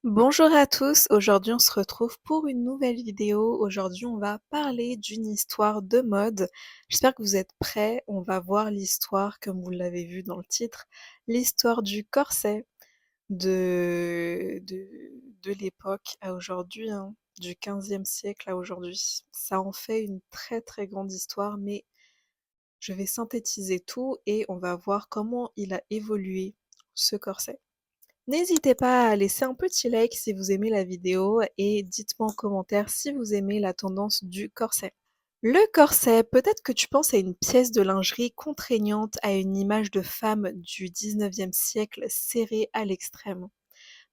Bonjour à tous, aujourd'hui on se retrouve pour une nouvelle vidéo. Aujourd'hui on va parler d'une histoire de mode. J'espère que vous êtes prêts. On va voir l'histoire, comme vous l'avez vu dans le titre, l'histoire du corset de l'époque à aujourd'hui, hein, du 15e siècle à aujourd'hui. Ça en fait une très très grande histoire, mais je vais synthétiser tout et on va voir comment il a évolué, ce corset. N'hésitez pas à laisser un petit like si vous aimez la vidéo et dites-moi en commentaire si vous aimez la tendance du corset. Le corset, peut-être que tu penses à une pièce de lingerie contraignante, à une image de femme du 19e siècle serrée à l'extrême.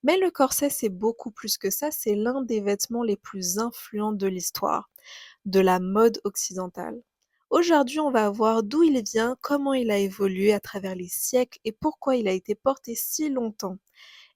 Mais le corset, c'est beaucoup plus que ça, c'est l'un des vêtements les plus influents de l'histoire, de la mode occidentale. Aujourd'hui, on va voir d'où il vient, comment il a évolué à travers les siècles et pourquoi il a été porté si longtemps.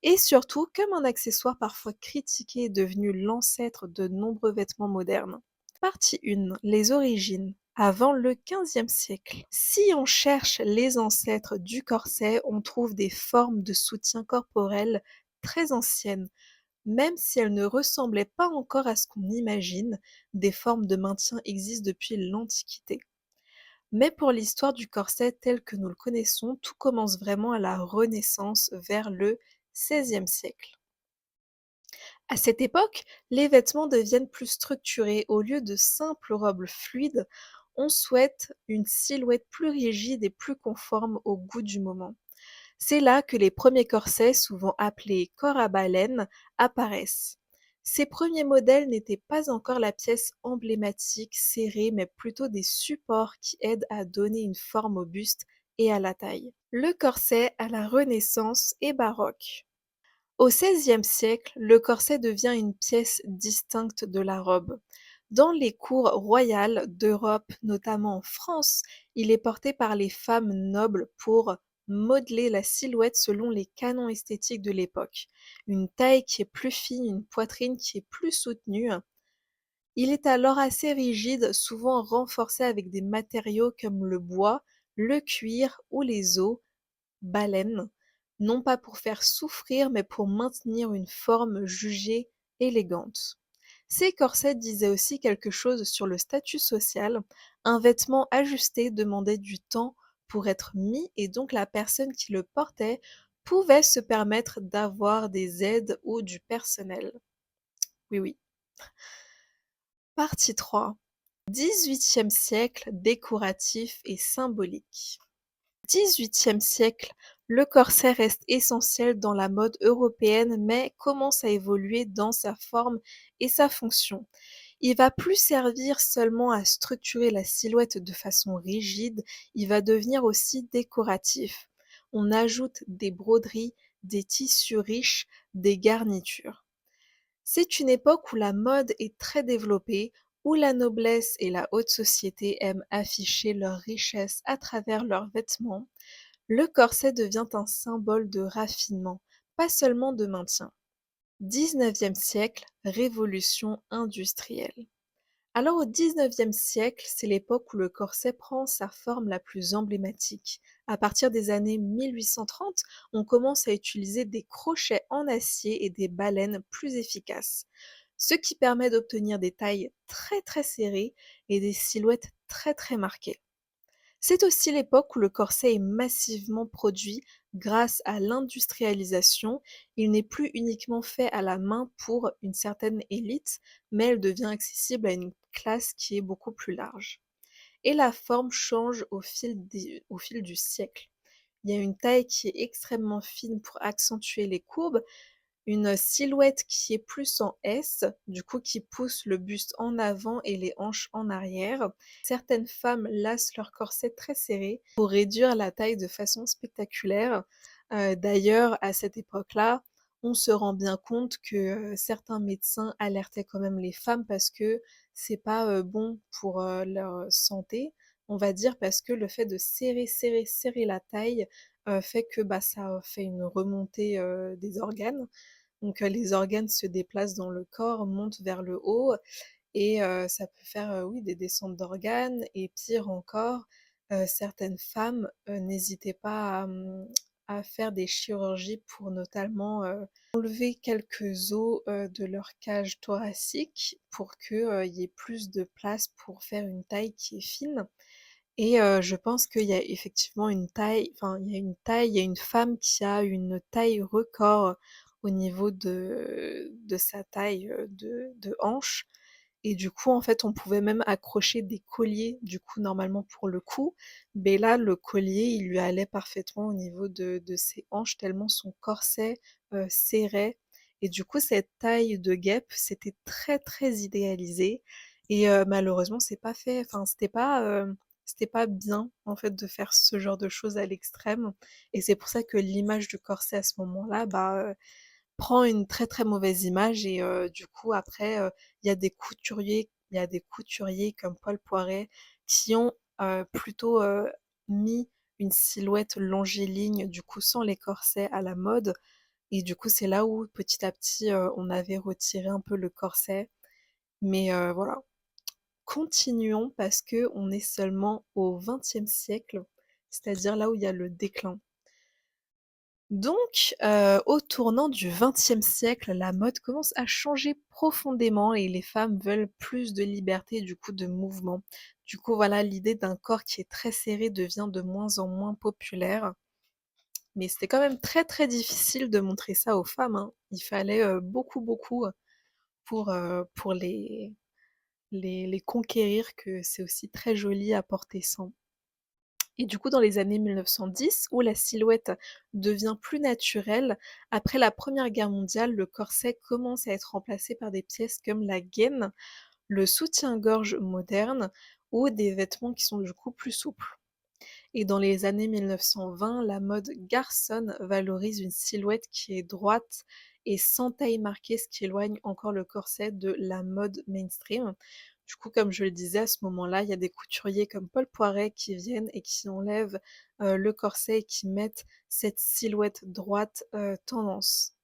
Et surtout, comme un accessoire parfois critiqué est devenu l'ancêtre de nombreux vêtements modernes. Partie 1. Les origines. Avant le XVe siècle. Si on cherche les ancêtres du corset, on trouve des formes de soutien corporel très anciennes. Même si elles ne ressemblaient pas encore à ce qu'on imagine, des formes de maintien existent depuis l'Antiquité. Mais pour l'histoire du corset tel que nous le connaissons, tout commence vraiment à la Renaissance, vers le XVIe siècle. À cette époque, les vêtements deviennent plus structurés. Au lieu de simples robes fluides, on souhaite une silhouette plus rigide et plus conforme au goût du moment. C'est là que les premiers corsets, souvent appelés corps à baleine, apparaissent. Ces premiers modèles n'étaient pas encore la pièce emblématique serrée, mais plutôt des supports qui aident à donner une forme au buste et à la taille. Le corset à la Renaissance et baroque. Au XVIe siècle, le corset devient une pièce distincte de la robe. Dans les cours royales d'Europe, notamment en France, il est porté par les femmes nobles pour modeler la silhouette selon les canons esthétiques de l'époque. Une taille qui est plus fine, une poitrine qui est plus soutenue. Il est alors assez rigide, souvent renforcé avec des matériaux comme le bois, le cuir ou les os, baleine, non pas pour faire souffrir, mais pour maintenir une forme jugée élégante. Ces corsets disaient aussi quelque chose sur le statut social. Un vêtement ajusté demandait du temps pour être mis et donc la personne qui le portait pouvait se permettre d'avoir des aides ou du personnel. Oui, oui. Partie 3. 18e siècle, décoratif et symbolique. 18e siècle, le corset reste essentiel dans la mode européenne mais commence à évoluer dans sa forme et sa fonction. Il va plus servir seulement à structurer la silhouette de façon rigide, il va devenir aussi décoratif. On ajoute des broderies, des tissus riches, des garnitures. C'est une époque où la mode est très développée, où la noblesse et la haute société aiment afficher leur richesse à travers leurs vêtements. Le corset devient un symbole de raffinement, pas seulement de maintien. 19e siècle, révolution industrielle. Alors au 19e siècle, c'est l'époque où le corset prend sa forme la plus emblématique. À partir des années 1830, on commence à utiliser des crochets en acier et des baleines plus efficaces, ce qui permet d'obtenir des tailles très très serrées et des silhouettes très très marquées. C'est aussi l'époque où le corset est massivement produit grâce à l'industrialisation. Il n'est plus uniquement fait à la main pour une certaine élite, mais elle devient accessible à une classe qui est beaucoup plus large. Et la forme change au fil du siècle. Il y a une taille qui est extrêmement fine pour accentuer les courbes, une silhouette qui est plus en S, du coup qui pousse le buste en avant et les hanches en arrière. Certaines femmes lacent leur corset très serré pour réduire la taille de façon spectaculaire. D'ailleurs, à cette époque-là, on se rend bien compte que certains médecins alertaient quand même les femmes parce que c'est pas bon pour leur santé, on va dire, parce que le fait de serrer, serrer, serrer la taille fait que bah, ça fait une remontée des organes. Donc les organes se déplacent dans le corps, montent vers le haut et ça peut faire, oui, des descentes d'organes et pire encore, certaines femmes, n'hésitaient pas à faire des chirurgies pour notamment, enlever quelques os, de leur cage thoracique pour que, il y ait plus de place pour faire une taille qui est fine. Et je pense qu'il y a effectivement une taille, enfin, il y a une femme qui a une taille record au niveau de sa taille, de hanche. Et du coup, en fait, on pouvait même accrocher des colliers, du coup, normalement pour le cou. Mais là, le collier, il lui allait parfaitement au niveau de ses hanches tellement son corset, serrait. Et du coup, cette taille de guêpe, c'était très, très idéalisé. Et malheureusement, c'est pas fait, enfin, c'était pas bien, en fait, de faire ce genre de choses à l'extrême. Et c'est pour ça que l'image du corset à ce moment-là, bah, prend une très, très mauvaise image. Et du coup après, il y a des couturiers comme Paul Poiret qui ont, plutôt, mis une silhouette longiligne, du coup sans les corsets à la mode. Et du coup, c'est là où petit à petit, on avait retiré un peu le corset. Mais voilà. Continuons parce que on est seulement au XXe siècle, c'est-à-dire là où il y a le déclin. Donc, au tournant du XXe siècle, la mode commence à changer profondément et les femmes veulent plus de liberté, du coup, de mouvement. Du coup, voilà, l'idée d'un corps qui est très serré devient de moins en moins populaire. Mais c'était quand même très, très difficile de montrer ça aux femmes, hein. Il fallait, beaucoup, beaucoup, pour les conquérir, que c'est aussi très joli à porter sans. Et du coup, dans les années 1910, où la silhouette devient plus naturelle, après la Première Guerre mondiale, le corset commence à être remplacé par des pièces comme la gaine, le soutien-gorge moderne ou des vêtements qui sont du coup plus souples. Et dans les années 1920, la mode garçonne valorise une silhouette qui est droite et sans taille marquée, ce qui éloigne encore le corset de la mode mainstream. Du coup, comme je le disais, à ce moment-là, il y a des couturiers comme Paul Poiret qui viennent et qui enlèvent le corset et qui mettent cette silhouette droite tendance.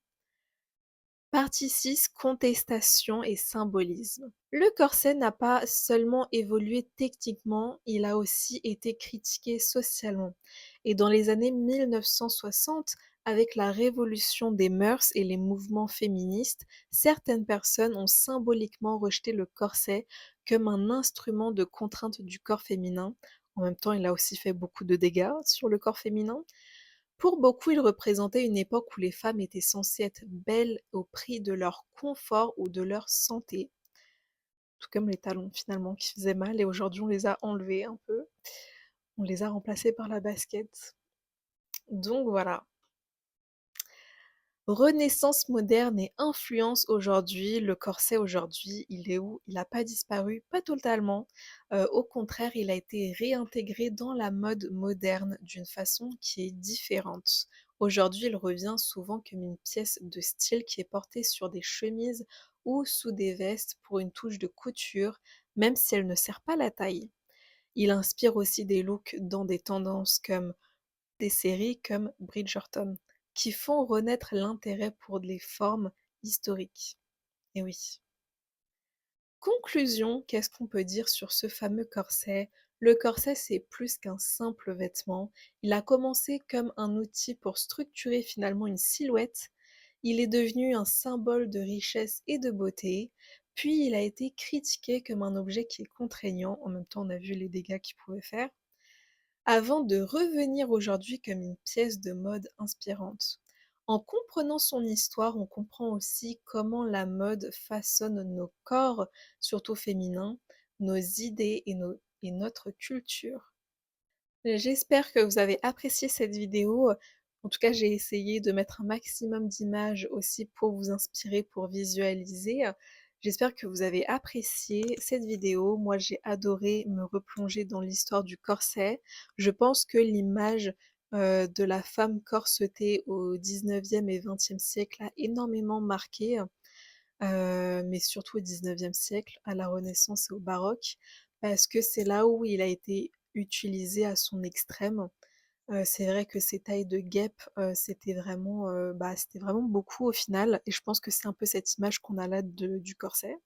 Partie 6, contestation et symbolisme. Le corset n'a pas seulement évolué techniquement, il a aussi été critiqué socialement. Et dans les années 1960, avec la révolution des mœurs et les mouvements féministes, certaines personnes ont symboliquement rejeté le corset comme un instrument de contrainte du corps féminin. En même temps, il a aussi fait beaucoup de dégâts sur le corps féminin. Pour beaucoup, il représentait une époque où les femmes étaient censées être belles au prix de leur confort ou de leur santé, tout comme les talons finalement qui faisaient mal, et aujourd'hui on les a enlevés un peu, on les a remplacés par la basket. Donc voilà. Renaissance moderne et influence aujourd'hui, le corset aujourd'hui, il est où? Il n'a pas disparu, pas totalement. Au contraire, il a été réintégré dans la mode moderne d'une façon qui est différente. Aujourd'hui, il revient souvent comme une pièce de style qui est portée sur des chemises ou sous des vestes pour une touche de couture, même si elle ne sert pas la taille. Il inspire aussi des looks dans des tendances comme des séries comme Bridgerton, qui font renaître l'intérêt pour les formes historiques. Et oui. Conclusion, qu'est-ce qu'on peut dire sur ce fameux corset? Le corset, c'est plus qu'un simple vêtement. Il a commencé comme un outil pour structurer finalement une silhouette. Il est devenu un symbole de richesse et de beauté. Puis il a été critiqué comme un objet qui est contraignant. En même temps, on a vu les dégâts qu'il pouvait faire, avant de revenir aujourd'hui comme une pièce de mode inspirante. En comprenant son histoire, on comprend aussi comment la mode façonne nos corps, surtout féminins, nos idées et notre culture. J'espère que vous avez apprécié cette vidéo. En tout cas, j'ai essayé de mettre un maximum d'images aussi pour vous inspirer, pour visualiser. J'espère que vous avez apprécié cette vidéo. Moi, j'ai adoré me replonger dans l'histoire du corset. Je pense que l'image de la femme corsetée au 19e et 20e siècle a énormément marqué, mais surtout au 19e siècle, à la Renaissance et au baroque, parce que c'est là où il a été utilisé à son extrême. C'est vrai que ces tailles de guêpe, c'était vraiment beaucoup au final, et je pense que c'est un peu cette image qu'on a là du corset.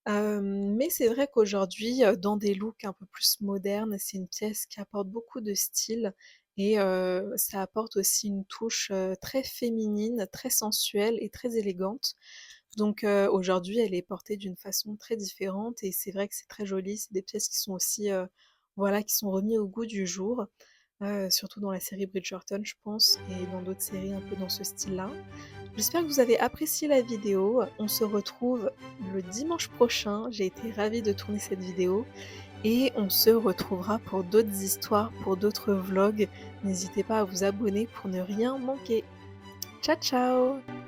Mais c'est vrai qu'aujourd'hui, dans des looks un peu plus modernes, c'est une pièce qui apporte beaucoup de style et ça apporte aussi une touche, très féminine, très sensuelle et très élégante. Donc aujourd'hui, elle est portée d'une façon très différente et c'est vrai que c'est très joli. C'est des pièces qui sont aussi, voilà, qui sont remis au goût du jour, surtout dans la série Bridgerton, je pense et dans d'autres séries un peu dans ce style-là. J'espère que vous avez apprécié la vidéo. On se retrouve le dimanche prochain. J'ai été ravie de tourner cette vidéo et on se retrouvera pour d'autres histoires, pour d'autres vlogs. N'hésitez pas à vous abonner pour ne rien manquer. Ciao, ciao!